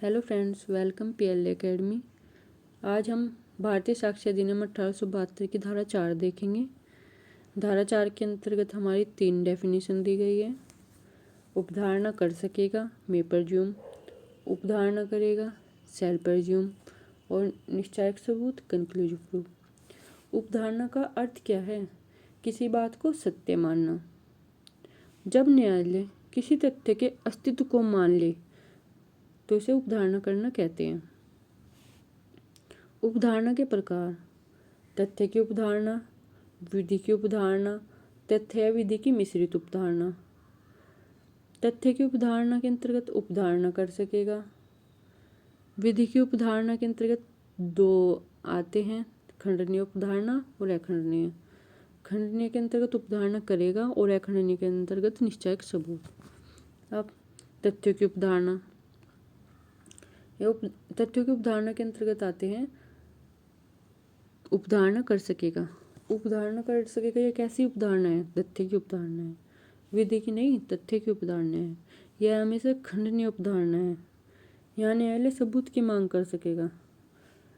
Hello friends, welcome PL academy. आज हम भारतीय साक्ष्य अधिनियम 1872 की धारा 4 देखेंगे। धारा 4 के अंतर्गत हमारी 3 डेफिनेशन दी गई है। उपधारणा कर सकेगा, मे परज्यूम, उपधारणा करेगा, शैल परज्यूम, और निश्चायक सबूत, कंक्लूसिव प्रूफ। उपधारणा का अर्थ क्या है? किसी बात को सत्य मानना। जब न्यायालय किसी तथ्य के अस्तित्व को मान ले तो इसे उपधारणा करना कहते हैं। उपधारणा के प्रकार: तथ्य की उपधारणा, विधि की उपधारणा, तथ्य या विधि की मिश्रित उपधारणा। तथ्य की उपधारणा के अंतर्गत उपधारणा कर सकेगा। विधि की उपधारणा के अंतर्गत 2 आते हैं, खंडनीय उपधारणा और अखंडनीय। खंडनीय के अंतर्गत उपधारणा करेगा और अखंडनीय के अंतर्गत निश्चायक सबूत। अब तथ्यों की उपधारणा, तथ्यों की उपधारणा के अंतर्गत आते हैं उपधारणा कर सकेगा। उपधारणा कर सकेगा यह कैसी उपधारणा है? तथ्य की उपधारणा है, विधि की नहीं, तथ्य की उपधारणा है। यह हमेशा खंडनीय उपधारणा है। यहाँ न्यायालय सबूत की मांग कर सकेगा।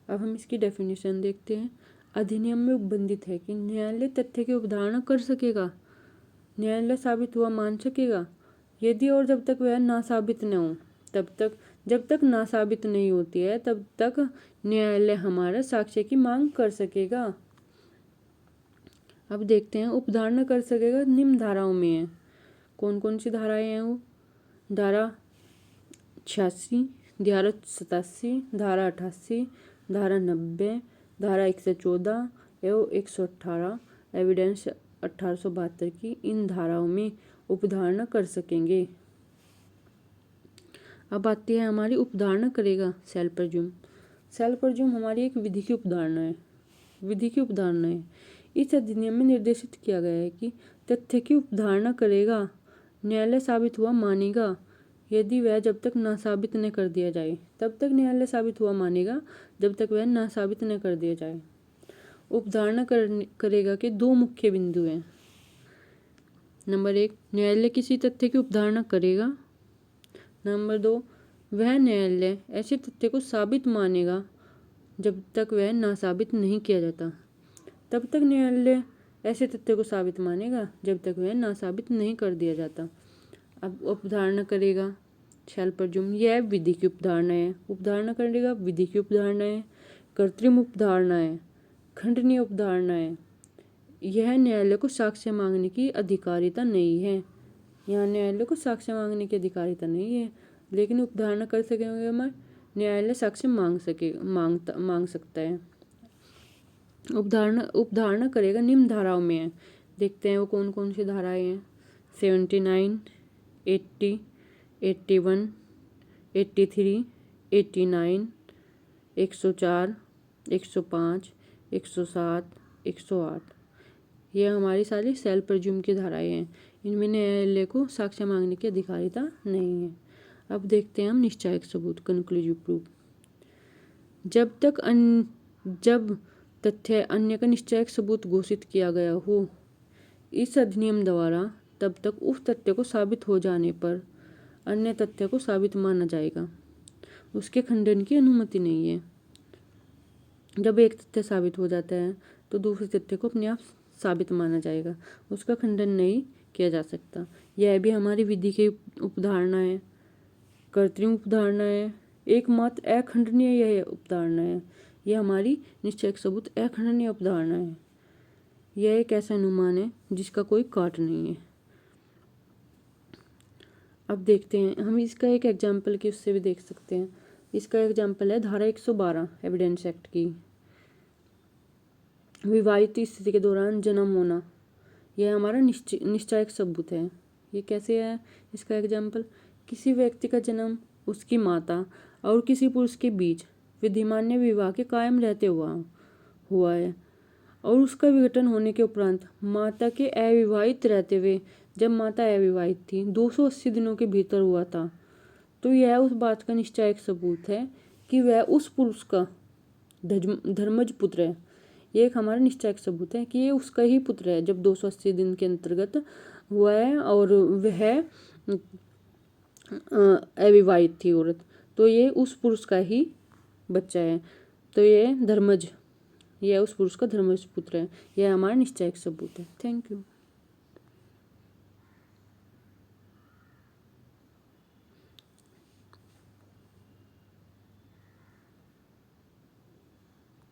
अब हम इसकी डेफिनेशन देखते हैं। अधिनियम में उपबंधित है कि न्यायालय तथ्य की उपधारणा कर सकेगा, न्यायालय साबित हुआ मान सकेगा, यदि और जब तक वह ना साबित न हो, तब तक, जब तक ना साबित नहीं होती है तब तक न्यायालय हमारा साक्ष्य की मांग कर सकेगा। अब देखते हैं उपधारणा कर सकेगा निम्न धाराओं में है। कौन कौन सी धाराएं हैं वो? धारा 86, धारा 87, धारा 88, धारा 90, धारा 114 एवं 118 एविडेंस 1872 की इन धाराओं में उपधारणा कर सकेंगे। अब आती है हमारी उपधारणा करेगा शैल परज्यूम। शैल परज्यूम हमारी एक विधि की उपधारणा है। विधि की उपधारणा है। इस अधिनियम में निर्देशित किया गया है कि तथ्य की उपधारणा करेगा, न्यायालय साबित हुआ मानेगा, यदि वह जब तक ना साबित न कर दिया जाए। तब तक न्यायालय साबित हुआ मानेगा जब तक वह ना साबित न कर दिया जाए। उपधारणा करेगा के 2 मुख्य बिंदु हैं। नंबर 1, न्यायालय किसी तथ्य की उपधारणा करेगा। नंबर 2, वह न्यायालय ऐसे तथ्य को साबित मानेगा जब तक वह नासाबित नहीं किया जाता। तब तक न्यायालय ऐसे तथ्य को साबित मानेगा जब तक वह नासाबित नहीं कर दिया जाता। अब उपधारणा करेगा शैल परज्यूम, यह विधि की उपधारणा है। उपधारणा करेगा विधि की उपधारणा है, कृत्रिम उपधारणा है, खंडनीय उपधारणा है। यह न्यायालय को साक्ष्य मांगने की अधिकारिता नहीं है। यहाँ न्यायालय को साक्ष्य मांगने की अधिकारिता नहीं है, लेकिन उपधारणा कर सकेंगे मैं, न्यायालय साक्ष्य मांग सकता है। उपधारणा करेगा निम्न धाराओं में है। देखते हैं वो कौन कौन सी धाराएं हैं। 79, 80, 81, 83, 89, 104, 105, 107, 108। ये हमारी सारी शैल परज्यूम की धाराएं हैं। इनमें न्यायालय को साक्ष्य मांगने की अधिकारिता नहीं है। अब देखते हैं हम निश्चायक सबूत, कंक्लूसिव प्रूफ। जब तथ्य अन्य का निश्चायक सबूत घोषित किया गया हो इस अधिनियम द्वारा, तब तक उस तथ्य को साबित हो जाने पर अन्य तथ्य को साबित माना जाएगा। उसके खंडन की अनुमति नहीं है। जब एक तथ्य साबित हो जाता है तो दूसरे तथ्य को अपने आप साबित माना जाएगा, उसका खंडन नहीं किया जा सकता। यह भी हमारी विधि की उपधारणा है, कृत्रिम उपधारणा है, एकमात्र अखंडनीय यह उपधारणा है। यह हमारी निश्चायक सबूत अखंडनीय उपधारणा है। यह एक ऐसा अनुमान है जिसका कोई काट नहीं है। अब देखते हैं हम इसका एक एग्जाम्पल की उससे भी देख सकते हैं। इसका एग्जाम्पल है धारा 112 एविडेंस एक्ट की। विवाहित स्थिति के दौरान जन्म होना, यह हमारा निश्चायक सबूत है। ये कैसे है? इसका एग्जाम्पल, किसी व्यक्ति का जन्म उसकी माता और किसी पुरुष के बीच विधिमान्य विवाह के कायम रहते हुआ है, और उसका विघटन होने के उपरांत माता के अविवाहित रहते हुए, जब माता अविवाहित थी, 280 दिनों के भीतर हुआ था, तो यह उस बात का निश्चायक सबूत है कि वह उस पुरुष का धर्मज पुत्र है। ये एक हमारा निश्चायक सबूत है कि ये उसका ही पुत्र है जब 280 दिन के अंतर्गत हुआ है और वह अविवाहित थी औरत। तो ये उस पुरुष का ही बच्चा है। तो ये धर्मज, यह उस पुरुष का धर्मज पुत्र है। यह हमारा निश्चयक सबूत है। Thank you.